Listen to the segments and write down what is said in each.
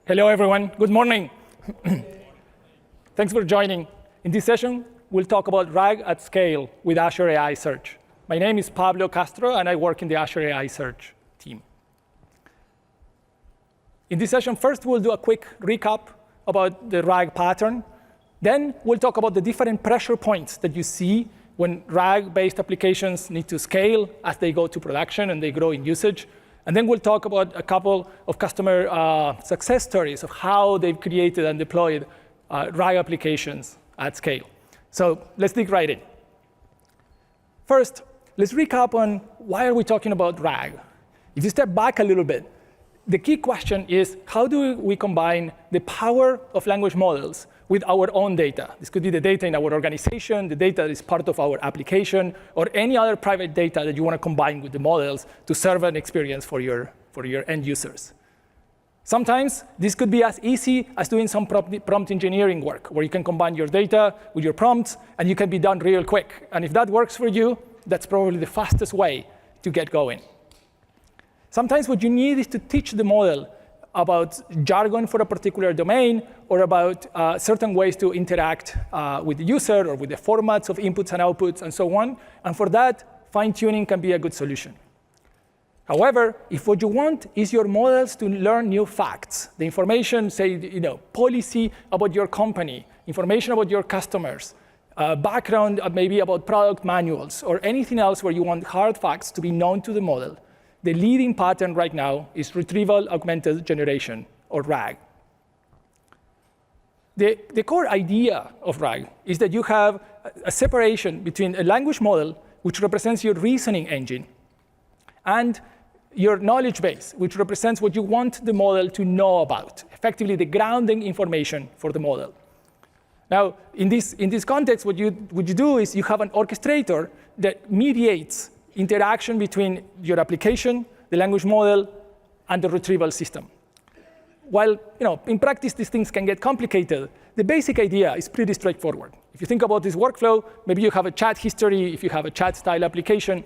Hello, everyone. Good morning. Thanks for joining. In this session, we'll talk about RAG at scale with Azure AI Search. My name is Pablo Castro, and I work in the Azure AI Search team. In this session, first, we'll do a quick recap about the RAG pattern. Then we'll talk about the different pressure points that you see when RAG-based applications need to scale as they go to production and they grow in usage. And then we'll talk about a couple of customer success stories of how they've created and deployed RAG applications at scale. So let's dig right in. First, let's recap on why are we talking about RAG. If you step back a little bit, the key question is, how do we combine the power of language models with our own data? This could be the data in our organization, the data that is part of our application, or any other private data that you want to combine with the models to serve an experience for your end users. Sometimes this could be as easy as doing some prompt engineering work, where you can combine your data with your prompts, and you can be done real quick. And if that works for you, that's probably the fastest way to get going. Sometimes what you need is to teach the model about jargon for a particular domain or about certain ways to interact with the user or with the formats of inputs and outputs and so on. And for that, fine-tuning can be a good solution. However, if what you want is your models to learn new facts, the information, say, policy about your company, information about your customers, background maybe about product manuals, or anything else where you want hard facts to be known to the model, the leading pattern right now is retrieval augmented generation, or RAG. The core idea of RAG is that you have a separation between a language model, which represents your reasoning engine, and your knowledge base, which represents what you want the model to know about, effectively the grounding information for the model. Now, in this context, what you do is you have an orchestrator that mediates interaction between your application, the language model, and the retrieval system. While in practice these things can get complicated, the basic idea is pretty straightforward. If you think about this workflow, maybe you have a chat history, if you have a chat-style application,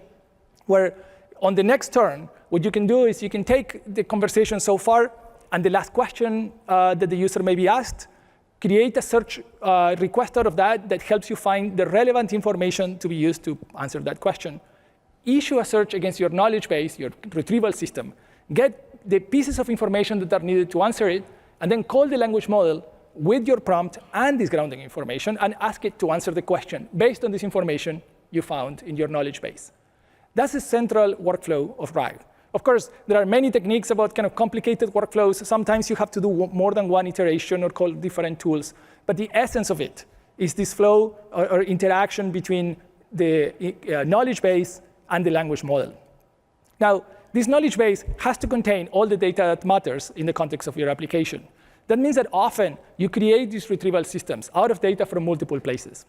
where on the next turn, what you can do is you can take the conversation so far and the last question that the user may be asked, create a search request out of that helps you find the relevant information to be used to answer that question. Issue a search against your knowledge base, your retrieval system, get the pieces of information that are needed to answer it, and then call the language model with your prompt and this grounding information and ask it to answer the question based on this information you found in your knowledge base. That's the central workflow of RAG. Of course, there are many techniques about kind of complicated workflows. Sometimes you have to do more than one iteration or call different tools. But the essence of it is this flow or interaction between the knowledge base and the language model. Now, this knowledge base has to contain all the data that matters in the context of your application. That means that often you create these retrieval systems out of data from multiple places.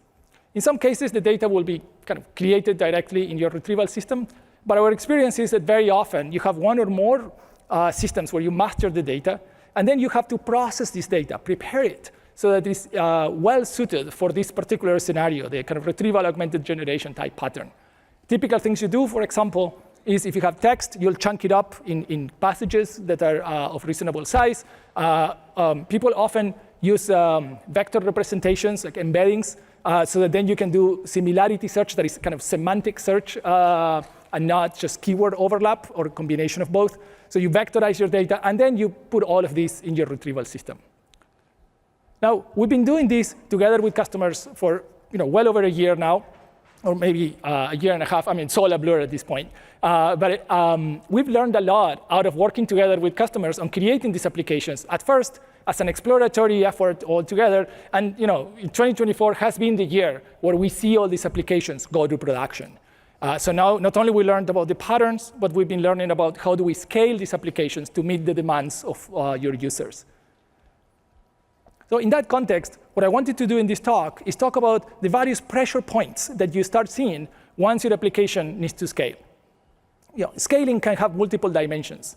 In some cases, the data will be kind of created directly in your retrieval system. But our experience is that very often you have one or more systems where you master the data, and then you have to process this data, prepare it, so that it's well suited for this particular scenario, the kind of retrieval augmented generation type pattern. Typical things you do, for example, is if you have text, you'll chunk it up in passages that are of reasonable size. People often use vector representations, like embeddings, so that then you can do similarity search, that is kind of semantic search, and not just keyword overlap or a combination of both. So you vectorize your data, and then you put all of this in your retrieval system. Now, we've been doing this together with customers for well over a year now, or maybe a year and a half. I mean, it's all a blur at this point. But we've learned a lot out of working together with customers on creating these applications. At first, as an exploratory effort all together. And 2024 has been the year where we see all these applications go to production. So now, not only we learned about the patterns, but we've been learning about how do we scale these applications to meet the demands of your users. So in that context, what I wanted to do in this talk is talk about the various pressure points that you start seeing once your application needs to scale. Scaling can have multiple dimensions.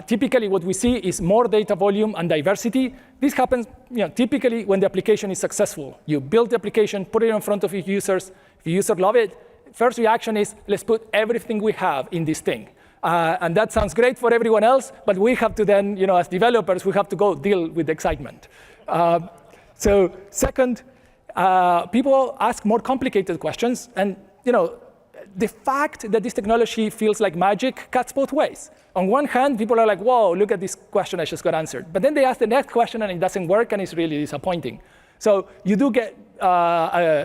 Typically, what we see is more data volume and diversity. This happens typically when the application is successful. You build the application, put it in front of your users. If your users love it, first reaction is, let's put everything we have in this thing. And that sounds great for everyone else, but we have to then, as developers, we have to go deal with the excitement. So second, people ask more complicated questions, and the fact that this technology feels like magic cuts both ways. On one hand, people are like, whoa, look at this question I just got answered. But then they ask the next question and it doesn't work, and it's really disappointing. So you do get,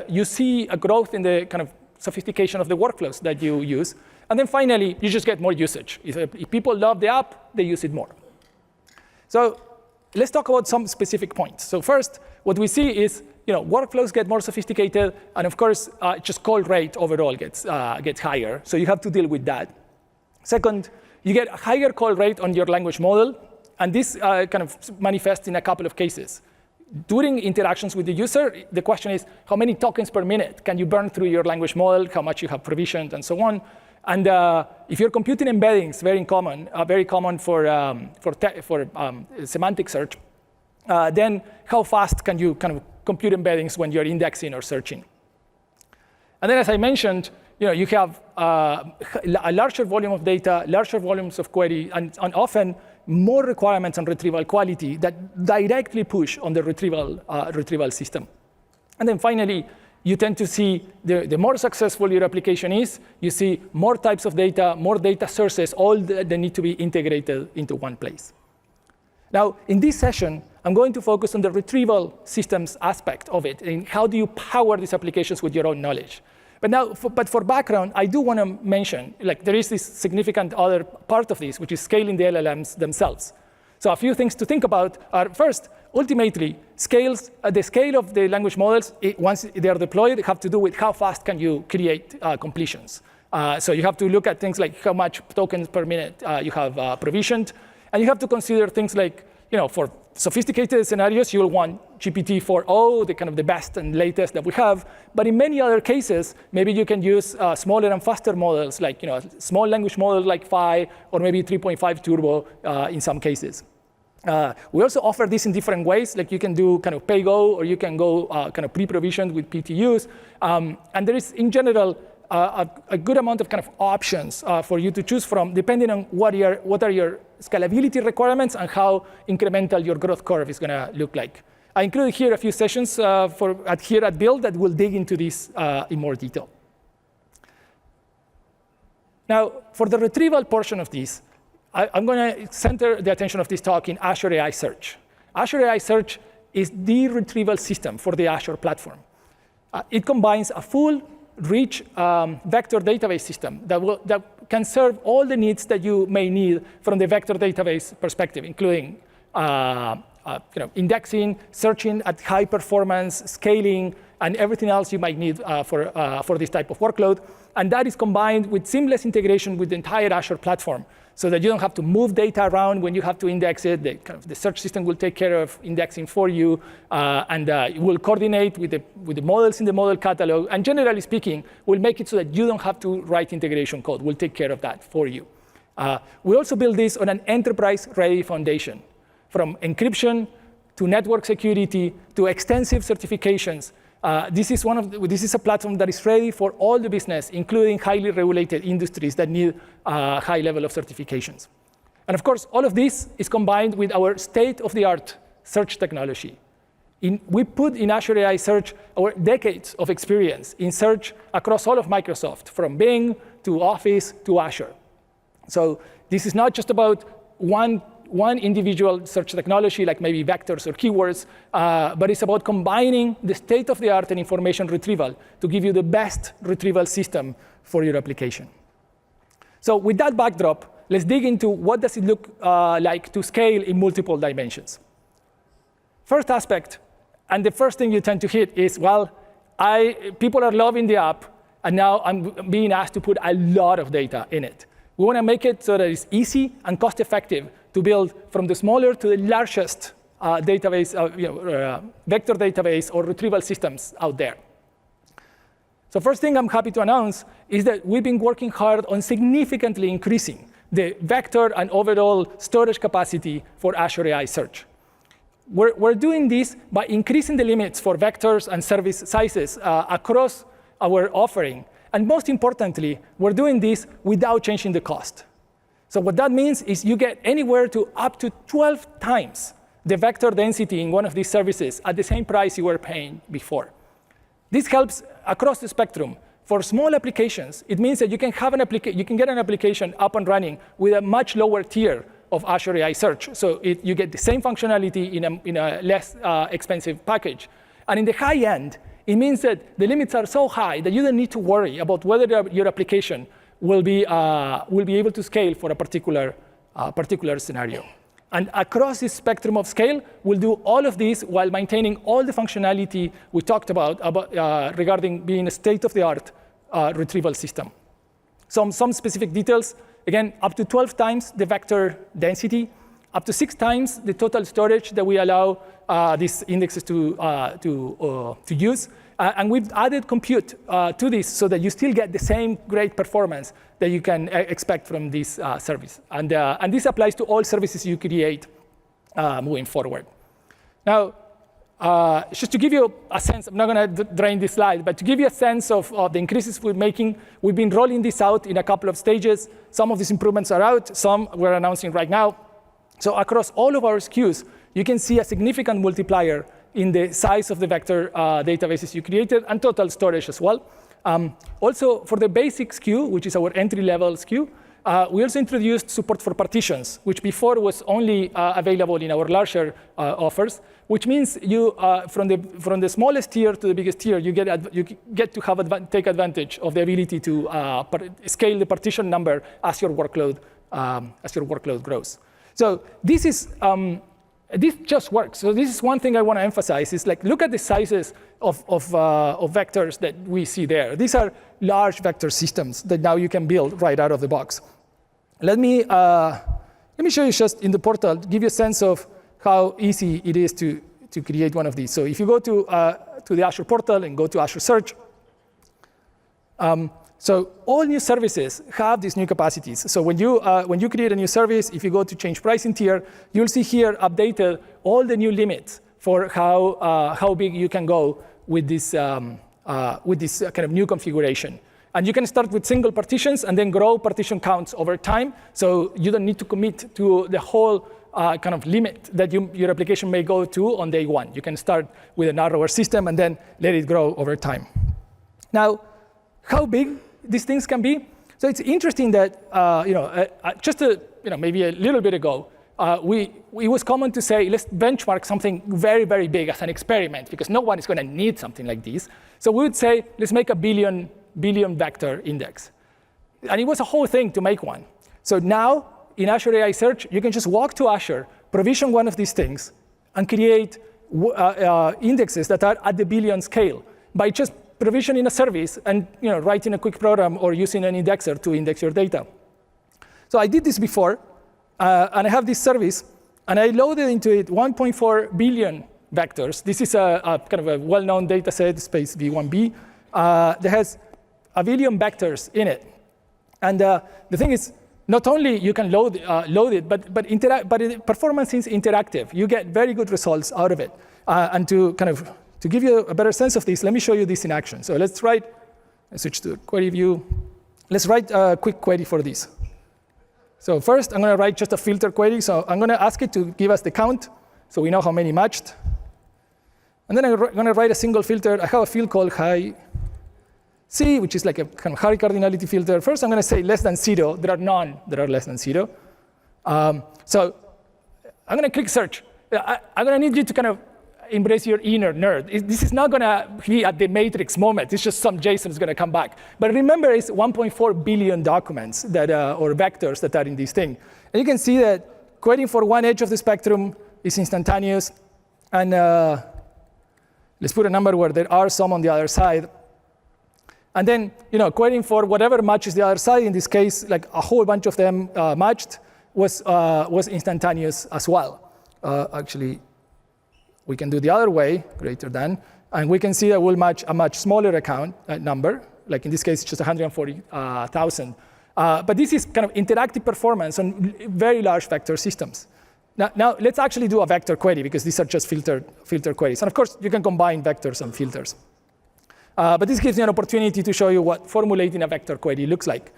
you see a growth in the kind of sophistication of the workflows that you use. And then finally, you just get more usage. If people love the app, they use it more. So let's talk about some specific points. So first, what we see is workflows get more sophisticated, and of course, just call rate overall gets higher. So you have to deal with that. Second, you get a higher call rate on your language model, and this kind of manifests in a couple of cases. During interactions with the user, the question is, how many tokens per minute can you burn through your language model, how much you have provisioned, and so on. And if you're computing embeddings, very common for semantic search, then how fast can you kind of compute embeddings when you're indexing or searching? And then, as I mentioned, you have a larger volume of data, larger volumes of query, and often more requirements on retrieval quality that directly push on the retrieval system. And then finally, you tend to see the more successful your application is, you see more types of data, more data sources, all that need to be integrated into one place. Now, in this session, I'm going to focus on the retrieval systems aspect of it, and how do you power these applications with your own knowledge. But for background, I do want to mention, there is this significant other part of this, which is scaling the LLMs themselves. So a few things to think about are, first, ultimately, the scale of the language models, once they are deployed, have to do with how fast can you create completions. So you have to look at things like how much tokens per minute you have provisioned. And you have to consider things like, for sophisticated scenarios, you'll want GPT-4o, the best and latest that we have. But in many other cases, maybe you can use smaller and faster models, like small language models like Phi, or maybe 3.5 Turbo in some cases. We also offer this in different ways. Like you can do kind of pay-go, or you can go kind of pre-provisioned with PTUs. And there is, in general, a good amount of kind of options for you to choose from, depending on what are your scalability requirements and how incremental your growth curve is going to look like. I included here a few sessions here at Build that will dig into this in more detail. Now, for the retrieval portion of this, I'm going to center the attention of this talk in Azure AI Search. Azure AI Search is the retrieval system for the Azure platform. It combines a full, rich vector database system that can serve all the needs that you may need from the vector database perspective, including indexing, searching at high performance, scaling, and everything else you might need for this type of workload. And that is combined with seamless integration with the entire Azure platform, so that you don't have to move data around when you have to index it. The search system will take care of indexing for you, and it will coordinate with the models in the model catalog. And generally speaking, will make it so that you don't have to write integration code. We'll take care of that for you. We also build this on an enterprise-ready foundation, from encryption to network security to extensive certifications. This is a platform that is ready for all the business, including highly regulated industries that need a high level of certifications. And of course, all of this is combined with our state-of-the-art search technology. We put in Azure AI Search our decades of experience in search across all of Microsoft, from Bing to Office to Azure. So this is not just about one individual search technology, like maybe vectors or keywords, but it's about combining the state-of-the-art in information retrieval to give you the best retrieval system for your application. So with that backdrop, let's dig into what does it look like to scale in multiple dimensions. First aspect, and the first thing you tend to hit is, well, people are loving the app, and now I'm being asked to put a lot of data in it. We want to make it so that it's easy and cost-effective to build from the smaller to the largest database, vector database or retrieval systems out there. So first thing I'm happy to announce is that we've been working hard on significantly increasing the vector and overall storage capacity for Azure AI Search. We're doing this by increasing the limits for vectors and service sizes across our offering. And most importantly, we're doing this without changing the cost. So what that means is you get anywhere to up to 12 times the vector density in one of these services at the same price you were paying before. This helps across the spectrum. For small applications, it means that you can get an application up and running with a much lower tier of Azure AI Search. So you get the same functionality in a less expensive package. And in the high end, it means that the limits are so high that you don't need to worry about whether your application will be able to scale for a particular scenario. And across this spectrum of scale, we'll do all of this while maintaining all the functionality we talked about regarding being a state-of-the-art retrieval system. Some specific details, again, up to 12 times the vector density, up to 6 times the total storage that we allow these indexes to use. And we've added compute to this so that you still get the same great performance that you can expect from this service. And this applies to all services you create moving forward. Now, just to give you a sense, I'm not going to drain this slide, but to give you a sense of the increases we're making, we've been rolling this out in a couple of stages. Some of these improvements are out, some we're announcing right now. So across all of our SKUs, you can see a significant multiplier in the size of the vector databases you created and total storage as well. Also, for the basic SKU, which is our entry-level SKU, we also introduced support for partitions, which before was only available in our larger offers, which means you, from the smallest tier to the biggest tier, you get to take advantage of the ability to scale the partition number as your workload grows. So this is. This just works. So this is one thing I want to emphasize is like, look at the sizes of vectors that we see there. These are large vector systems that now you can build right out of the box. Let me show you just in the portal, give you a sense of how easy it is to create one of these. So if you go to the Azure portal and go to Azure Search, so all new services have these new capacities. So when you create a new service, if you go to change pricing tier, you'll see here updated all the new limits for how big you can go with this kind of new configuration. And you can start with single partitions and then grow partition counts over time. So you don't need to commit to the whole kind of limit that your application may go to on day one. You can start with a narrower system and then let it grow over time. Now, how big these things can be? So it's interesting that maybe a little bit ago, it was common to say, let's benchmark something very, very big as an experiment, because no one is going to need something like this. So we would say, let's make a billion vector index. And it was a whole thing to make one. So now, in Azure AI Search, you can just walk to Azure, provision one of these things, and create indexes that are at the billion scale by just provisioning a service and writing a quick program or using an indexer to index your data. So I did this before, and I have this service, and I loaded into it 1.4 billion vectors. This is a kind of a well-known data set, space V1b, that has a billion vectors in it. And the thing is, not only you can load it, but performance is interactive. You get very good results out of it. And to give you a better sense of this, let me show you this in action. So let's switch to query view. Let's write a quick query for this. So first, I'm going to write just a filter query. So I'm going to ask it to give us the count, so we know how many matched. And then I'm going to write a single filter. I have a field called high C, which is like a kind of high cardinality filter. First, I'm going to say less than 0. There are none that are less than 0. So I'm going to click search. I'm going to need you to kind of embrace your inner nerd. This is not going to be at the matrix moment. It's just some JSON is going to come back. But remember, it's 1.4 billion documents or vectors that are in this thing. And you can see that querying for one edge of the spectrum is instantaneous. And let's put a number where there are some on the other side. And then, querying for whatever matches the other side, in this case, like a whole bunch of them matched, was instantaneous as well. Actually, we can do the other way, greater than, and we can see that we'll match a much smaller account number. Like in this case, it's just 140,000. But this is kind of interactive performance on very large vector systems. Now let's actually do a vector query, because these are just filter queries. And of course, you can combine vectors and filters. But this gives you an opportunity to show you what formulating a vector query looks like.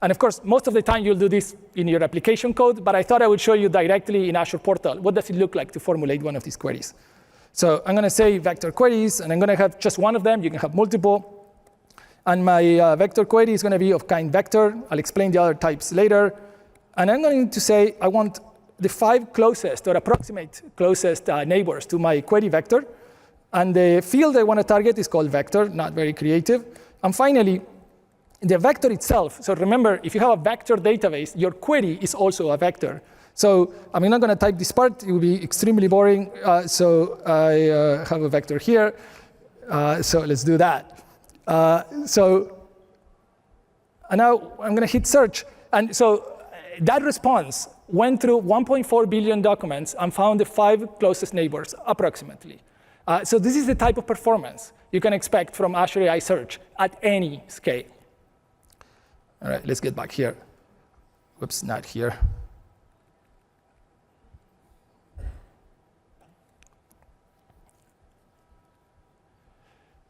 And of course, most of the time you'll do this in your application code, but I thought I would show you directly in Azure Portal. What does it look like to formulate one of these queries? So I'm going to say vector queries, and I'm going to have just one of them. You can have multiple. And my vector query is going to be of kind vector. I'll explain the other types later. And I'm going to say I want the 5 closest or approximate closest neighbors to my query vector. And the field I want to target is called vector, not very creative. And finally, the vector itself. So remember, if you have a vector database, your query is also a vector. So I'm not going to type this part. It will be extremely boring. So I have a vector here. So let's do that. And now I'm going to hit search. And so that response went through 1.4 billion documents and found the 5 closest neighbors, approximately. So this is the type of performance you can expect from Azure AI Search at any scale. All right, let's get back here. Whoops, not here.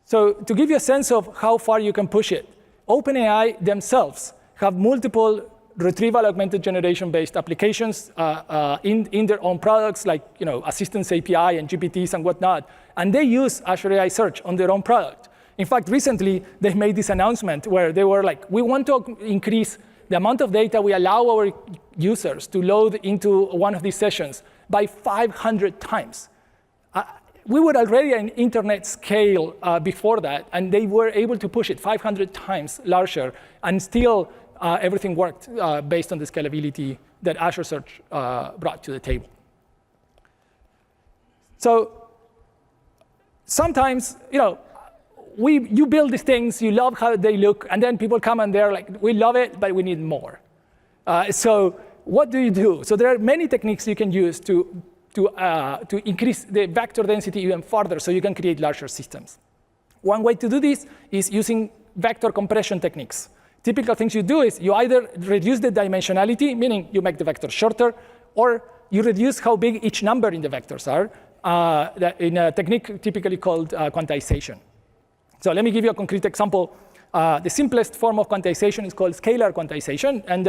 So to give you a sense of how far you can push it, OpenAI themselves have multiple retrieval augmented generation-based applications in their own products, like Assistance API and GPTs and whatnot. And they use Azure AI Search on their own product. In fact, recently, they made this announcement where they were like, we want to increase the amount of data we allow our users to load into one of these sessions by 500 times. We were already at an internet scale before that, and they were able to push it 500 times larger, and still everything worked based on the scalability that Azure Search brought to the table. So sometimes, you build these things, you love how they look, and then people come and they're like, we love it, but we need more. So what do you do? So there are many techniques you can use to increase the vector density even further so you can create larger systems. One way to do this is using vector compression techniques. Typical things you do is you either reduce the dimensionality, meaning you make the vector shorter, or you reduce how big each number in the vectors are in a technique typically called quantization. So let me give you a concrete example. The simplest form of quantization is called scalar quantization. And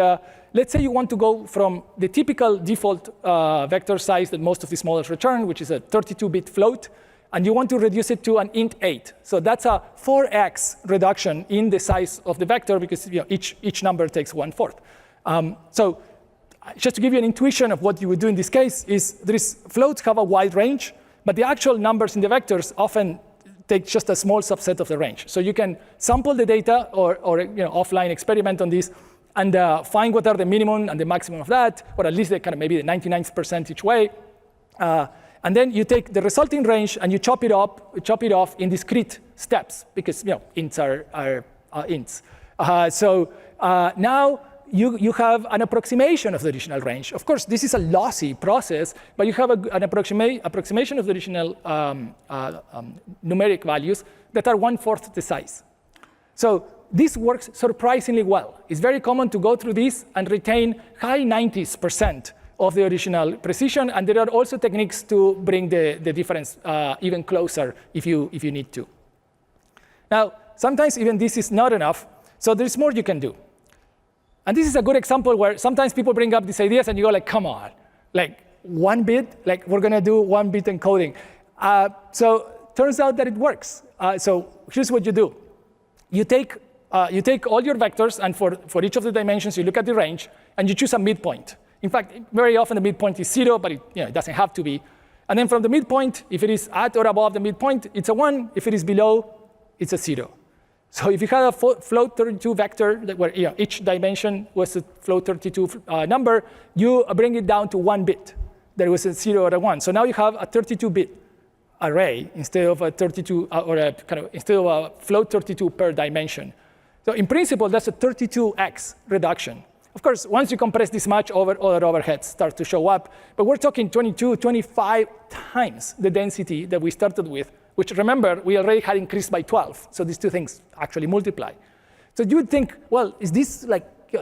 let's say you want to go from the typical default vector size that most of these models return, which is a 32-bit float, and you want to reduce it to an int 8. So that's a 4x reduction in the size of the vector because each number takes 1/4. So just to give you an intuition of what you would do in this case is floats have a wide range, but the actual numbers in the vectors often take just a small subset of the range. So you can sample the data or offline experiment on this and find what are the minimum and the maximum of that, or at least maybe the 99th percent each way. And then you take the resulting range and you chop it off in discrete steps because ints are ints. Now you have an approximation of the original range. Of course, this is a lossy process, but you have an approximation of the original numeric values that are 1/4 the size. So this works surprisingly well. It's very common to go through this and retain high 90s% of the original precision, and there are also techniques to bring the difference even closer if you need to. Now, sometimes even this is not enough, so there's more you can do. And this is a good example where sometimes people bring up these ideas and you go like, come on, like 1 bit, like we're gonna do 1 bit encoding. So turns out that it works. So here's what you do. You take all your vectors, and for each of the dimensions, you look at the range, and you choose a midpoint. In fact, very often the midpoint is 0, but it doesn't have to be. And then from the midpoint, if it is at or above the midpoint, it's a 1. If it is below, it's a 0. So if you had a float 32 vector where each dimension was a float 32 number, you bring it down to 1 bit. There was a 0 or a 1. So now you have a 32-bit array instead of a 32 instead of a float 32 per dimension. So in principle, that's a 32x reduction. Of course, once you compress this much, other overheads start to show up. But we're talking 22, 25 times the density that we started with, which, remember, we already had increased by 12. So these two things actually multiply. So you would think, well, is this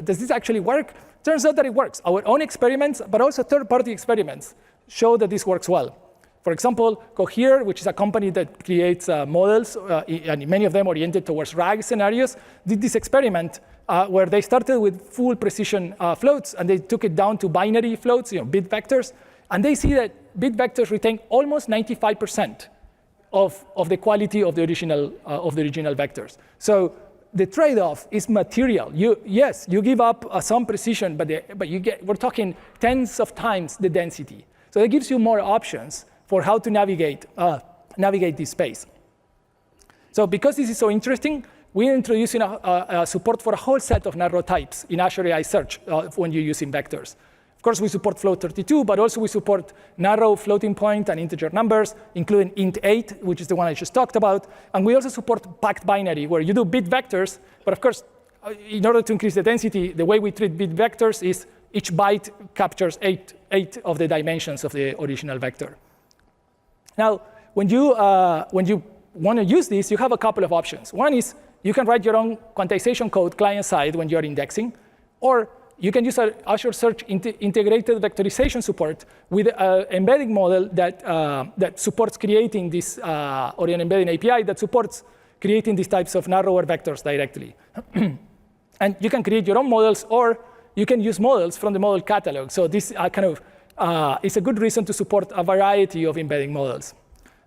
does this actually work? Turns out that it works. Our own experiments, but also third-party experiments, show that this works well. For example, Cohere, which is a company that creates models, and many of them oriented towards RAG scenarios, did this experiment where they started with full precision floats, and they took it down to binary floats, bit vectors, and they see that bit vectors retain almost 95% of the quality of the original vectors. So the trade-off is material. Yes, you give up some precision, but we're talking tens of times the density. So it gives you more options for how to navigate this space. So because this is so interesting, we're introducing a support for a whole set of narrow types in Azure AI Search when you're using vectors. Of course, we support float32, but also we support narrow floating point and integer numbers, including int8, which is the one I just talked about. And we also support packed binary, where you do bit vectors. But of course, in order to increase the density, the way we treat bit vectors is each byte captures eight of the dimensions of the original vector. Now, when you want to use this, you have a couple of options. One is you can write your own quantization code client-side when you're indexing, or you can use our Azure Search integrated vectorization support with an embedding model that supports creating this, or an embedding API that supports creating these types of narrower vectors directly. And you can create your own models, or you can use models from the model catalog. So this is a good reason to support a variety of embedding models.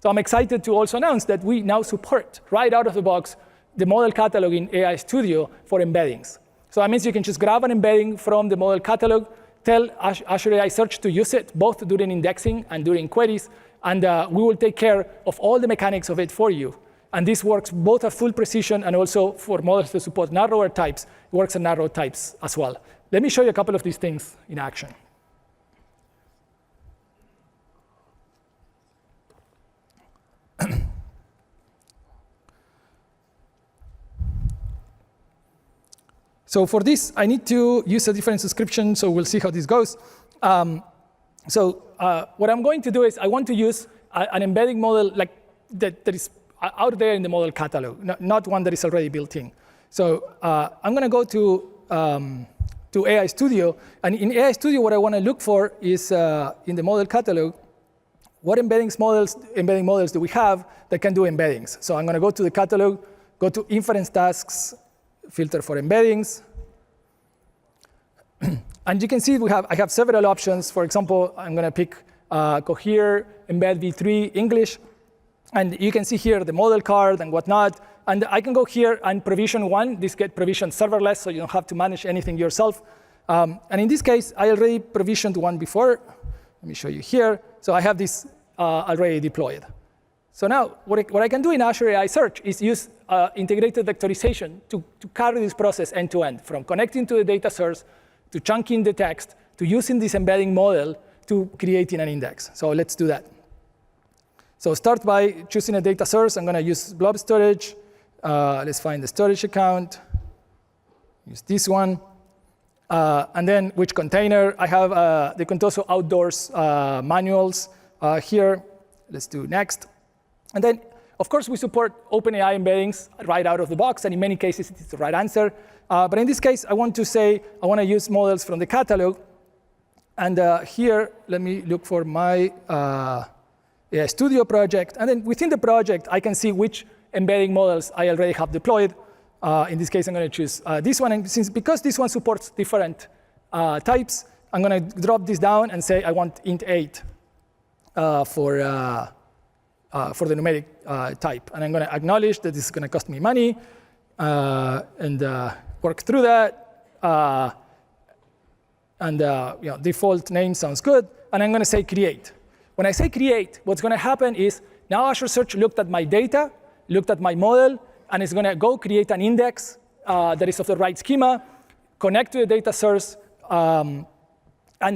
So I'm excited to also announce that we now support, right out of the box, the model catalog in AI Studio for embeddings. So that means you can just grab an embedding from the model catalog, tell Azure AI Search to use it, both during indexing and during queries, and we will take care of all the mechanics of it for you. And this works both at full precision and also for models that support narrower types. It works at narrow types as well. Let me show you a couple of these things in action. So for this, I need to use a different subscription, so we'll see how this goes. What I'm going to do is I want to use an embedding model like that is out there in the model catalog, not one that is already built in. So I'm going to go to AI Studio. And in AI Studio, what I want to look for is in the model catalog, what embedding models do we have that can do embeddings? So I'm going to go to the catalog, go to inference tasks, filter for embeddings. And you can see I have several options. For example, I'm going to pick Cohere, Embed v3, English. And you can see here the model card and whatnot. And I can go here and provision one. This gets provisioned serverless, so you don't have to manage anything yourself. And in this case, I already provisioned one before. Let me show you here. So I have this already deployed. So now, what I can do in Azure AI Search is use integrated vectorization to carry this process end to end, from connecting to the data source, to chunking the text, to using this embedding model to creating an index. So let's do that. So start by choosing a data source. I'm going to use blob storage. Let's find the storage account. Use this one. And then which container. I have the Contoso Outdoors manuals here. Let's do next. And then, of course, we support OpenAI embeddings right out of the box. And in many cases, it's the right answer. But in this case, I want to say I want to use models from the catalog. And here, let me look for my AI Studio project. And then within the project, I can see which embedding models I already have deployed. In this case, I'm going to choose this one. And because this one supports different types, I'm going to drop this down and say I want int8 for the numeric type. And I'm going to acknowledge that this is going to cost me money and work through that. Default name sounds good. And I'm going to say create. When I say create, what's going to happen is now Azure Search looked at my data, looked at my model, and it's going to go create an index that is of the right schema, connect to the data source, and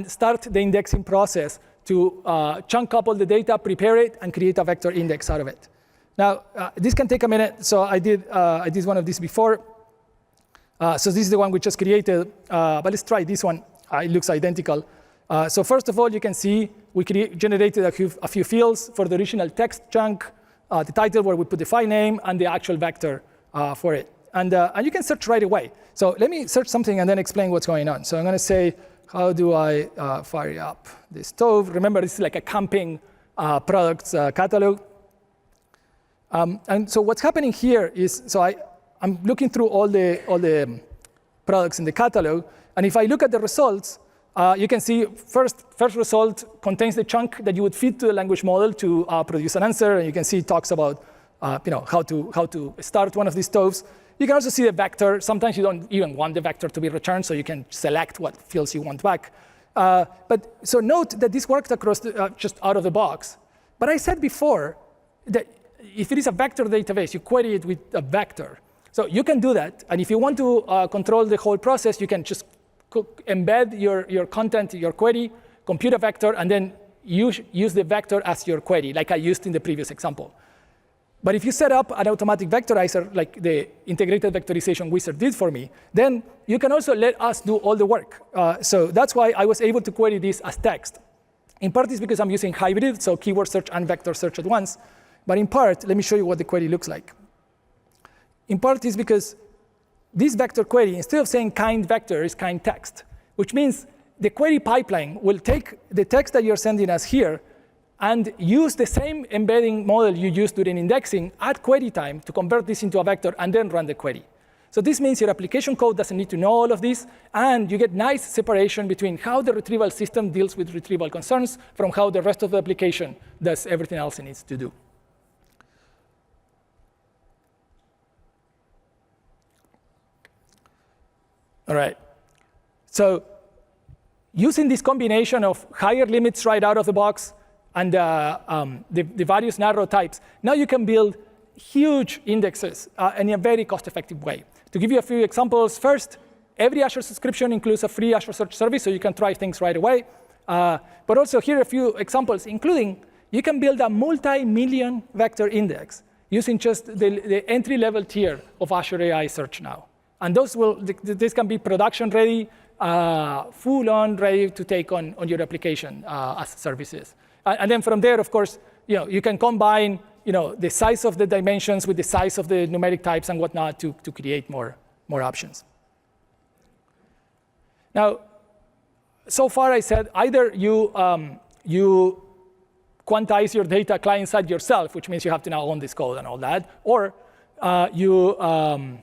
start the indexing process to chunk up all the data, prepare it, and create a vector index out of it. Now, this can take a minute. So I did one of these before. So this is the one we just created. But let's try this one. It looks identical. So first of all, you can see we generated a few fields for the original text chunk, the title where we put the file name, and the actual vector for it. And you can search right away. So let me search something and then explain what's going on. So I'm going to say, how do I fire up the stove? Remember, this is like a camping products catalog. And so what's happening here is, so I'm looking through all the products in the catalog, and if I look at the results, you can see first result contains the chunk that you would feed to the language model to produce an answer, and you can see it talks about how to start one of these stoves. You can also see the vector. Sometimes you don't even want the vector to be returned, so you can select what fields you want back. So note that this worked across just out of the box. But I said before that if it is a vector database, you query it with a vector. So you can do that, and if you want to control the whole process, you can just embed your content, your query, compute a vector, and then use the vector as your query, like I used in the previous example. But if you set up an automatic vectorizer, like the integrated vectorization wizard did for me, then you can also let us do all the work. So that's why I was able to query this as text. In part, it's because I'm using hybrid, so keyword search and vector search at once. But in part, let me show you what the query looks like. In part, it's because this vector query, instead of saying kind vector, is kind text, which means the query pipeline will take the text that you're sending us here and use the same embedding model you used during indexing at query time to convert this into a vector and then run the query. So this means your application code doesn't need to know all of this, and you get nice separation between how the retrieval system deals with retrieval concerns from how the rest of the application does everything else it needs to do. All right. So using this combination of higher limits right out of the box and the various narrow types, now you can build huge indexes in a very cost-effective way. To give you a few examples, first, every Azure subscription includes a free Azure Search service, so you can try things right away. But also here are a few examples, including you can build a multi-million vector index using just the entry-level tier of Azure AI Search now. And this can be production-ready, full-on ready to take on your application as services. And then from there, of course, you can combine the size of the dimensions with the size of the numeric types and whatnot to create more options. Now, so far I said either you quantize your data client-side yourself, which means you have to now own this code and all that, or you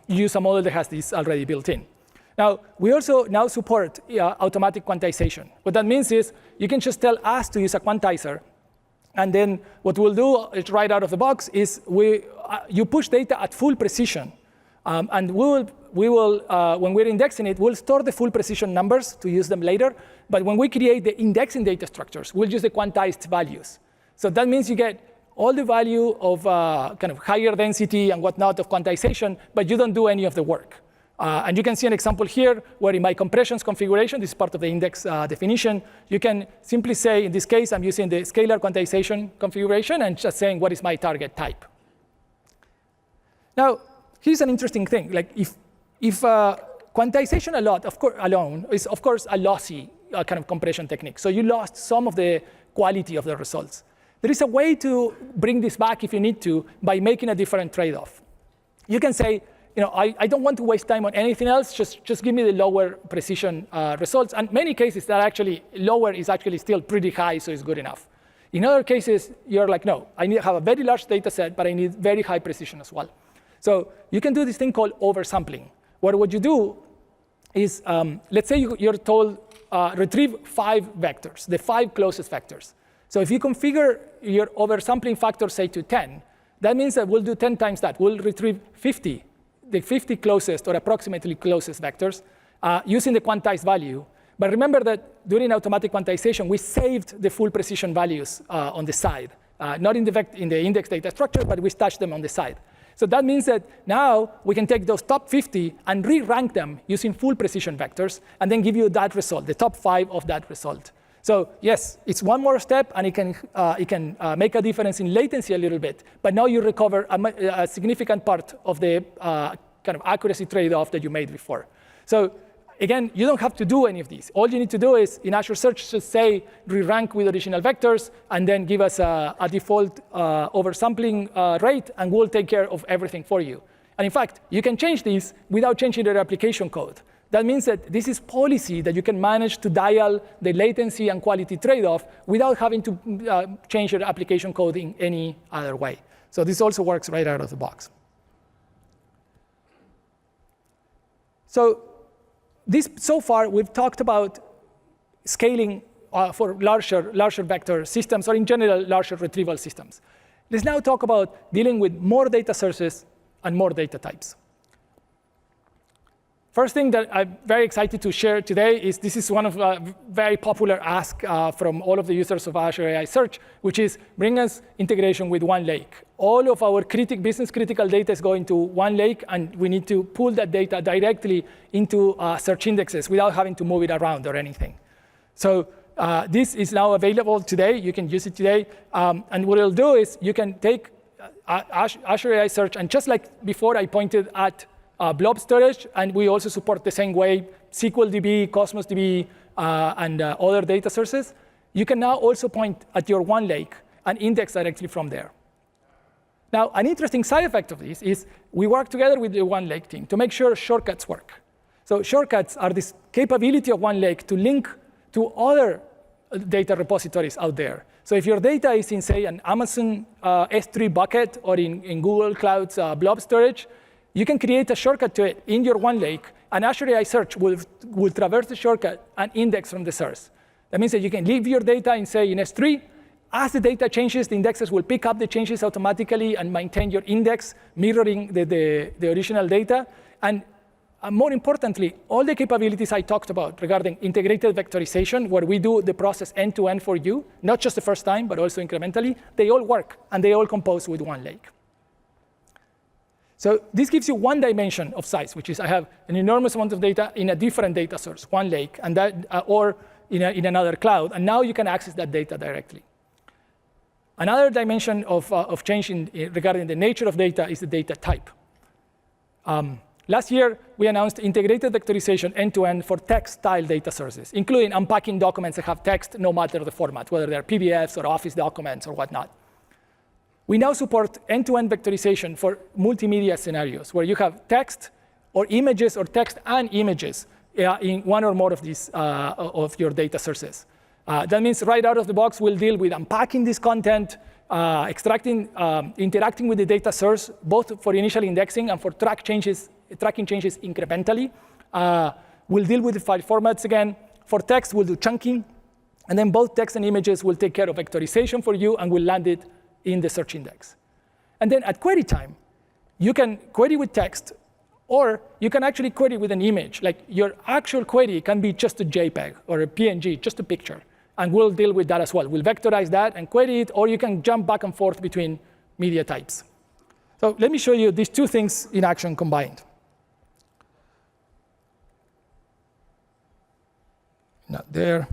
use a model that has this already built in. Now, we also now support automatic quantization. What that means is you can just tell us to use a quantizer, and then what we'll do right out of the box is you push data at full precision, and we will when we're indexing it, we'll store the full precision numbers to use them later. But when we create the indexing data structures, we'll use the quantized values. So that means you get all the value of kind of higher density and whatnot of quantization, but you don't do any of the work. And you can see an example here where in my compressions configuration, this is part of the index definition, you can simply say, in this case, I'm using the scalar quantization configuration and just saying what is my target type. Now, here's an interesting thing. Like if quantization alone is, of course, a lossy kind of compression technique. So you lost some of the quality of the results. There is a way to bring this back if you need to by making a different trade-off. You can say, I don't want to waste time on anything else. Just give me the lower precision results. And many cases that actually lower is actually still pretty high, so it's good enough. In other cases, you're like, no, I need to have a very large data set, but I need very high precision as well. So you can do this thing called oversampling, where what you do is, let's say you're told retrieve 5 vectors, the 5 closest vectors. So if you configure your oversampling factor, say, to 10, that means that we'll do 10 times that. We'll retrieve 50. The 50 closest or approximately closest vectors using the quantized value. But remember that during automatic quantization, we saved the full precision values on the side, not in the index data structure, but we stashed them on the side. So that means that now we can take those top 50 and re-rank them using full precision vectors and then give you that result, the top 5 of that result. So yes, it's one more step, and it can make a difference in latency a little bit. But now you recover a significant part of the kind of accuracy trade-off that you made before. So again, you don't have to do any of these. All you need to do is in Azure Search just say re-rank with original vectors, and then give us a default oversampling rate, and we'll take care of everything for you. And in fact, you can change these without changing your application code. That means that this is policy that you can manage to dial the latency and quality trade-off without having to change your application code in any other way. So this also works right out of the box. So far, we've talked about scaling for larger vector systems, or in general, larger retrieval systems. Let's now talk about dealing with more data sources and more data types. First thing that I'm very excited to share today is this is one of very popular asks from all of the users of Azure AI Search, which is bring us integration with OneLake. All of our business critical data is going to OneLake, and we need to pull that data directly into search indexes without having to move it around or anything. So this is now available today. You can use it today. And what it'll do is you can take Azure AI Search, and just like before I pointed at blob storage, and we also support the same way SQLDB, Cosmos DB, and other data sources, you can now also point at your OneLake and index directly from there. Now, an interesting side effect of this is we work together with the OneLake team to make sure shortcuts work. So shortcuts are this capability of OneLake to link to other data repositories out there. So if your data is in, say, an Amazon S3 bucket or in Google Cloud's blob storage, you can create a shortcut to it in your OneLake, and Azure AI Search will traverse the shortcut and index from the source. That means that you can leave your data in, say, in S3. As the data changes, the indexes will pick up the changes automatically and maintain your index, mirroring the original data. And more importantly, all the capabilities I talked about regarding integrated vectorization, where we do the process end-to-end for you, not just the first time, but also incrementally, they all work, and they all compose with OneLake. So this gives you one dimension of size, which is I have an enormous amount of data in a different data source, OneLake, and that, or in another cloud, and now you can access that data directly. Another dimension of change regarding the nature of data is the data type. Last year, we announced integrated vectorization end-to-end for text-style data sources, including unpacking documents that have text no matter the format, whether they're PDFs or Office documents or whatnot. We now support end-to-end vectorization for multimedia scenarios, where you have text or images or text and images in one or more of these of your data sources. That means right out of the box, we'll deal with unpacking this content, extracting, interacting with the data source, both for initial indexing and for tracking changes incrementally. We'll deal with the file formats again. For text, we'll do chunking. And then both text and images will take care of vectorization for you, and we'll land it in the search index. And then at query time, you can query with text, or you can actually query with an image. Like your actual query can be just a JPEG or a PNG, just a picture. And we'll deal with that as well. We'll vectorize that and query it, or you can jump back and forth between media types. So let me show you these two things in action combined. Not there.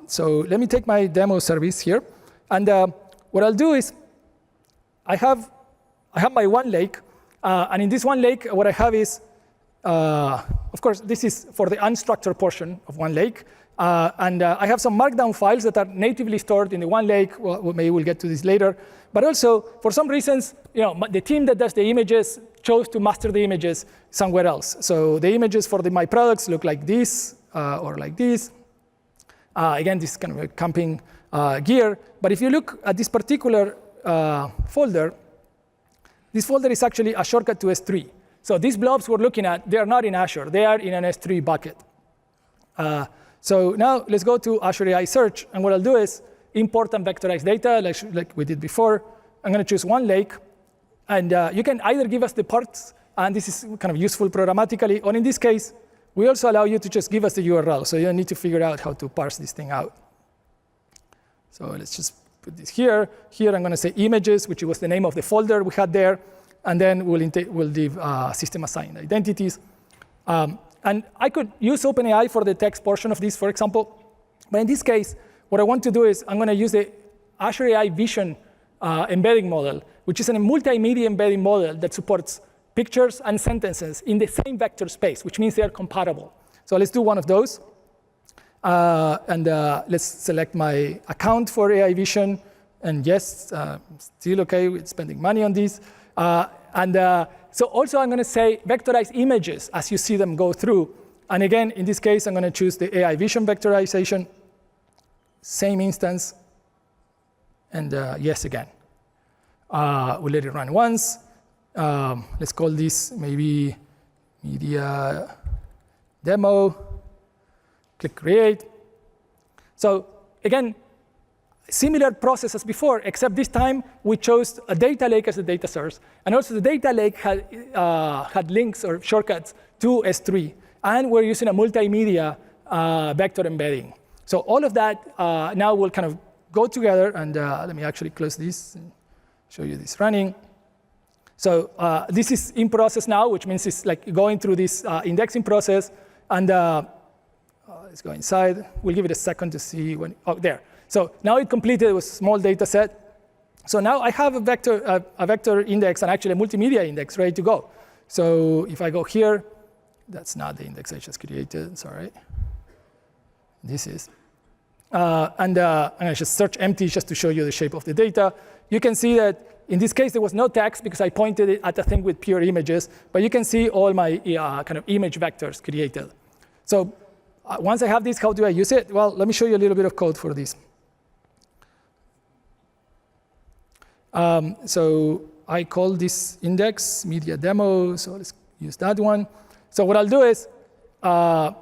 So let me take my demo service here. And what I'll do is I have my OneLake. And in this OneLake, what I have is, of course, this is for the unstructured portion of OneLake. And I have some markdown files that are natively stored in the OneLake. Well, maybe we'll get to this later. But also, for some reasons, the team that does the images chose to master the images somewhere else. So the images for my products look like this or like this. Again, this is kind of a camping gear. But if you look at this particular folder, this folder is actually a shortcut to S3. So these blobs we're looking at, they are not in Azure. They are in an S3 bucket. So now let's go to Azure AI Search. And what I'll do is import and vectorize data like we did before. I'm going to choose OneLake. And you can either give us the parts, and this is kind of useful programmatically, or in this case, we also allow you to just give us the URL, so you don't need to figure out how to parse this thing out. So let's just put this here. Here I'm going to say images, which was the name of the folder we had there, and then we'll leave system-assigned identities. And I could use OpenAI for the text portion of this, for example. But in this case, what I want to do is I'm going to use the Azure AI Vision embedding model, which is a multimedia embedding model that supports pictures and sentences in the same vector space, which means they are compatible. So let's do one of those. And let's select my account for AI Vision. And yes, still OK with spending money on this. And so also I'm going to say vectorize images as you see them go through. And again, in this case, I'm going to choose the AI vision vectorization. Same instance. And yes again. We'll let it run once. Let's call this maybe media demo. Click create. So again, similar process as before, except this time we chose a data lake as a data source. And also the data lake had links or shortcuts to S3. And we're using a multimedia vector embedding. So all of that now will kind of go together. And let me actually close this and show you this running. So this is in process now, which means it's like going through this indexing process. And let's go inside. We'll give it a second to see when, oh, there. So now it completed with a small data set. So now I have a vector index and actually a multimedia index ready to go. So if I go here, that's not the index I just created, sorry. This is. And I just search empty just to show you the shape of the data. You can see that in this case, there was no text because I pointed it at a thing with pure images. But you can see all my kind of image vectors created. So once I have this, how do I use it? Well, let me show you a little bit of code for this. So I call this index media demo. So let's use that one. So what I'll do is I'm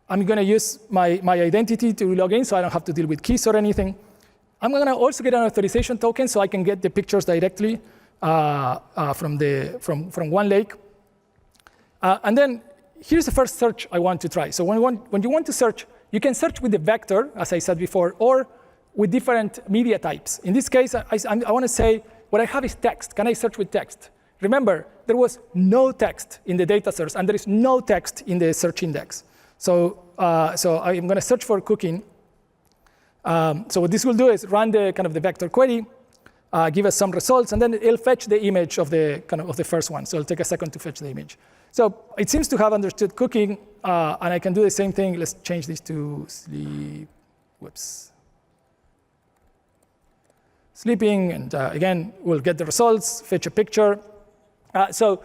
going to use my identity to log in so I don't have to deal with keys or anything. I'm going to also get an authorization token so I can get the pictures directly from one lake. And then here's the first search I want to try. So when you want to search, you can search with the vector, as I said before, or with different media types. In this case, I want to say what I have is text. Can I search with text? Remember, there was no text in the data source, and there is no text in the search index. So I'm going to search for cooking. So what this will do is run the kind of the vector query, give us some results, and then it'll fetch the image of the kind of the first one. So it'll take a second to fetch the image. So it seems to have understood cooking, and I can do the same thing. Let's change this to sleep. Whoops. Sleeping, and again, we'll get the results, fetch a picture. So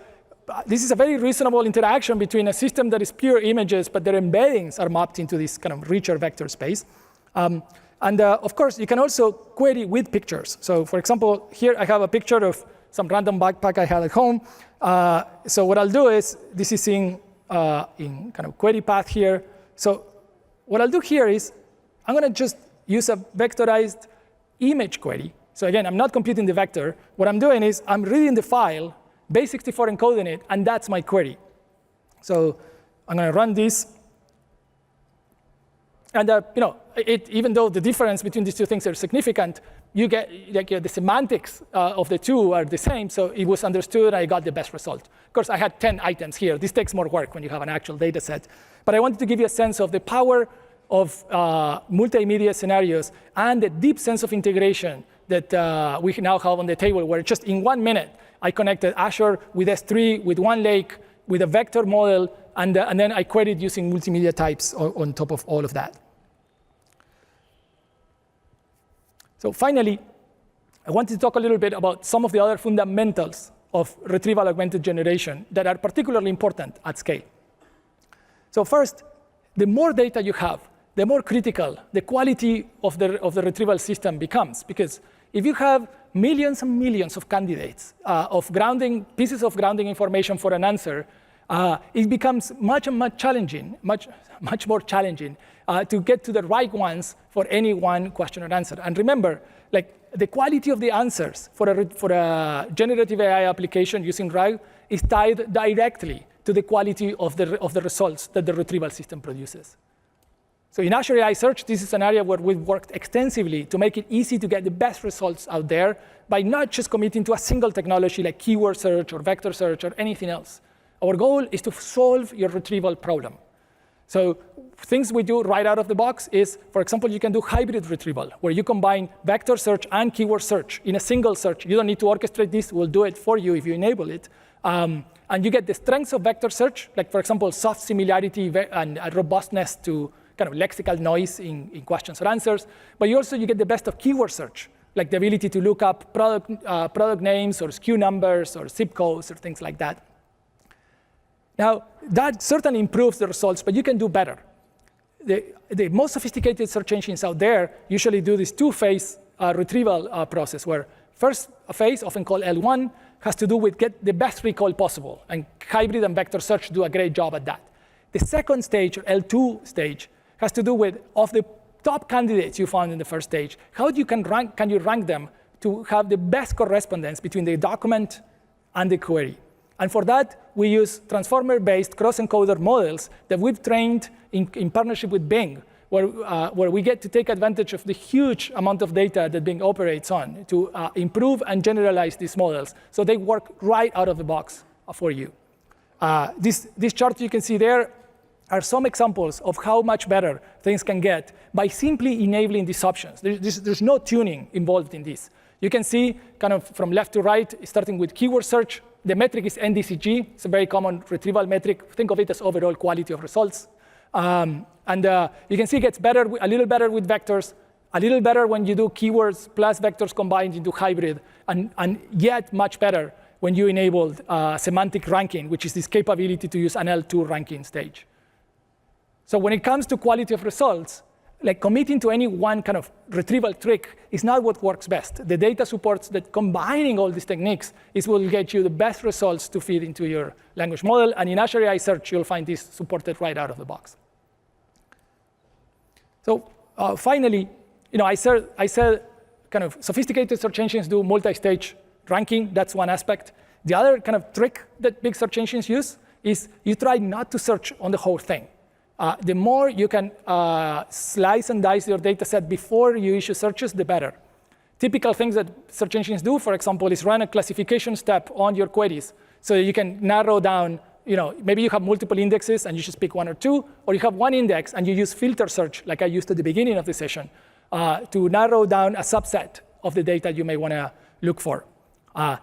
this is a very reasonable interaction between a system that is pure images, but their embeddings are mapped into this kind of richer vector space. And of course, you can also query with pictures. So for example, here I have a picture of some random backpack I had at home. So what I'll do is, this is in kind of query path here. So what I'll do here is, I'm going to just use a vectorized image query. So again, I'm not computing the vector. What I'm doing is, I'm reading the file, base64 encoding it, and that's my query. So I'm going to run this. And even though the difference between these two things are significant, you get the semantics of the two are the same. So it was understood. I got the best result. Of course, I had 10 items here. This takes more work when you have an actual data set. But I wanted to give you a sense of the power of multimedia scenarios and the deep sense of integration that we now have on the table, where just in 1 minute, I connected Azure with S3, with one lake, with a vector model, and then I queried using multimedia types on top of all of that. So finally, I wanted to talk a little bit about some of the other fundamentals of retrieval augmented generation that are particularly important at scale. So first, the more data you have, the more critical the quality of the retrieval system becomes. Because if you have millions and millions of candidates of grounding, pieces of grounding information for an answer, it becomes much more challenging to get to the right ones for any one question or answer. And remember, like the quality of the answers for a generative AI application using RAG is tied directly to the quality of the results that the retrieval system produces. So in Azure AI Search, this is an area where we've worked extensively to make it easy to get the best results out there by not just committing to a single technology like keyword search or vector search or anything else. Our goal is to solve your retrieval problem. So things we do right out of the box is, for example, you can do hybrid retrieval, where you combine vector search and keyword search in a single search. You don't need to orchestrate this. We'll do it for you if you enable it. And you get the strengths of vector search, like, for example, soft similarity and robustness to kind of lexical noise in questions or answers. But you get the best of keyword search, like the ability to look up product names or SKU numbers or zip codes or things like that. Now, that certainly improves the results, but you can do better. The most sophisticated search engines out there usually do this two-phase retrieval process, where first phase, often called L1, has to do with get the best recall possible, and hybrid and vector search do a great job at that. The second stage, or L2 stage, has to do with, of the top candidates you found in the first stage, how can you rank them to have the best correspondence between the document and the query? And for that, we use transformer-based cross-encoder models that we've trained in partnership with Bing, where we get to take advantage of the huge amount of data that Bing operates on to improve and generalize these models, so they work right out of the box for you. This chart you can see there are some examples of how much better things can get by simply enabling these options. There's no tuning involved in this. You can see kind of from left to right, starting with keyword search. The metric is NDCG. It's a very common retrieval metric. Think of it as overall quality of results. And you can see it gets better, a little better with vectors, a little better when you do keywords plus vectors combined into hybrid, and yet much better when you enabled semantic ranking, which is this capability to use an L2 ranking stage. So when it comes to quality of results, like committing to any one kind of retrieval trick is not what works best. The data supports that combining all these techniques will get you the best results to feed into your language model. And in Azure AI Search, you'll find this supported right out of the box. So finally, I said kind of sophisticated search engines do multi-stage ranking. That's one aspect. The other kind of trick that big search engines use is you try not to search on the whole thing. The more you can slice and dice your data set before you issue searches, the better. Typical things that search engines do, for example, is run a classification step on your queries so that you can narrow down, maybe you have multiple indexes and you just pick one or two, or you have one index and you use filter search, like I used at the beginning of the session, to narrow down a subset of the data you may want to look for.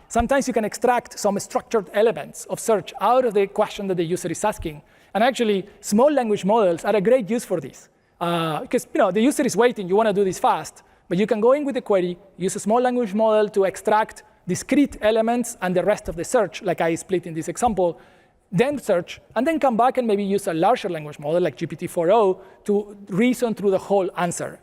Sometimes you can extract some structured elements of search out of the question that the user is asking. And actually, small language models are a great use for this. Because the user is waiting, you want to do this fast, but you can go in with the query, use a small language model to extract discrete elements and the rest of the search, like I split in this example, then search, and then come back and maybe use a larger language model like GPT-4o to reason through the whole answer.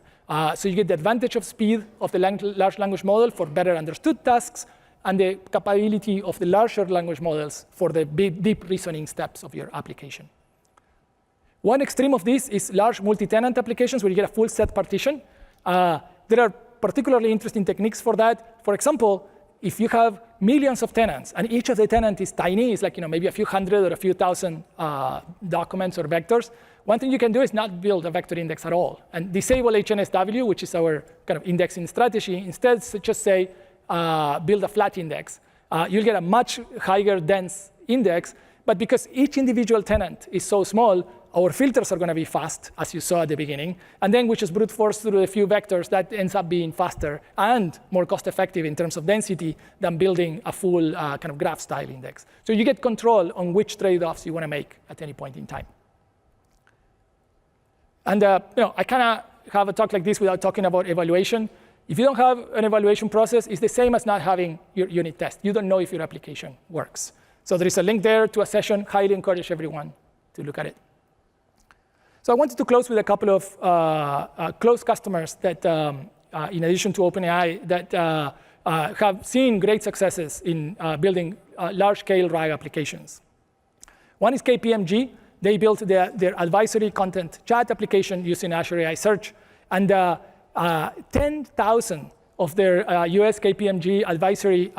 So you get the advantage of speed of the large language model for better understood tasks, and the capability of the larger language models for the deep reasoning steps of your application. One extreme of this is large multi-tenant applications where you get a full set partition. There are particularly interesting techniques for that. For example, if you have millions of tenants and each of the tenants is tiny, it's like maybe a few hundred or a few thousand documents or vectors, one thing you can do is not build a vector index at all and disable HNSW, which is our kind of indexing strategy. Instead, just say build a flat index. You'll get a much higher dense index, but because each individual tenant is so small, our filters are going to be fast, as you saw at the beginning. And then we just brute force through a few vectors. That ends up being faster and more cost-effective in terms of density than building a full kind of graph-style index. So you get control on which trade-offs you want to make at any point in time. And I cannot have a talk like this without talking about evaluation. If you don't have an evaluation process, it's the same as not having your unit test. You don't know if your application works. So there is a link there to a session. Highly encourage everyone to look at it. So I wanted to close with a couple of close customers that, in addition to OpenAI, that have seen great successes in building large-scale RAG applications. One is KPMG. They built their advisory content chat application using Azure AI Search. And 10,000 of their US KPMG advisory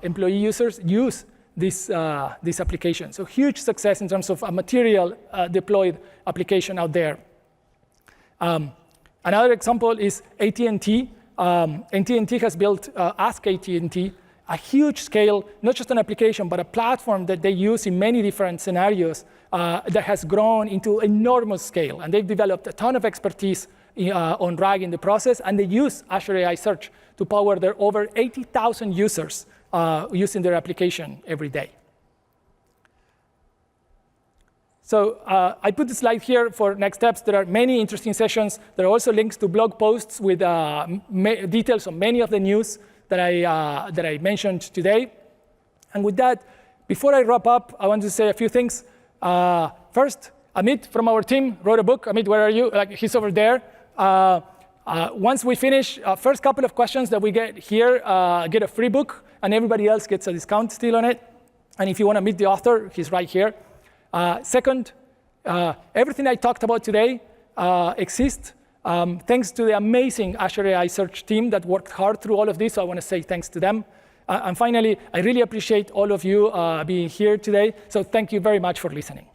employee users use this application. So huge success in terms of a material deployed application out there. Another example is AT&T. AT&T has built Ask AT&T, a huge scale, not just an application, but a platform that they use in many different scenarios that has grown into enormous scale. And they've developed a ton of expertise on RAG in the process, and they use Azure AI Search to power their over 80,000 users using their application every day. So I put the slide here for next steps. There are many interesting sessions. There are also links to blog posts with details on many of the news that I mentioned today. And with that, before I wrap up, I want to say a few things. First, Amit from our team wrote a book. Amit, where are you? He's over there. Once we finish, first couple of questions that we get here get a free book, and everybody else gets a discount still on it. And if you want to meet the author, he's right here. Second, everything I talked about today exists thanks to the amazing Azure AI Search team that worked hard through all of this. So I want to say thanks to them. And finally, I really appreciate all of you being here today. So thank you very much for listening.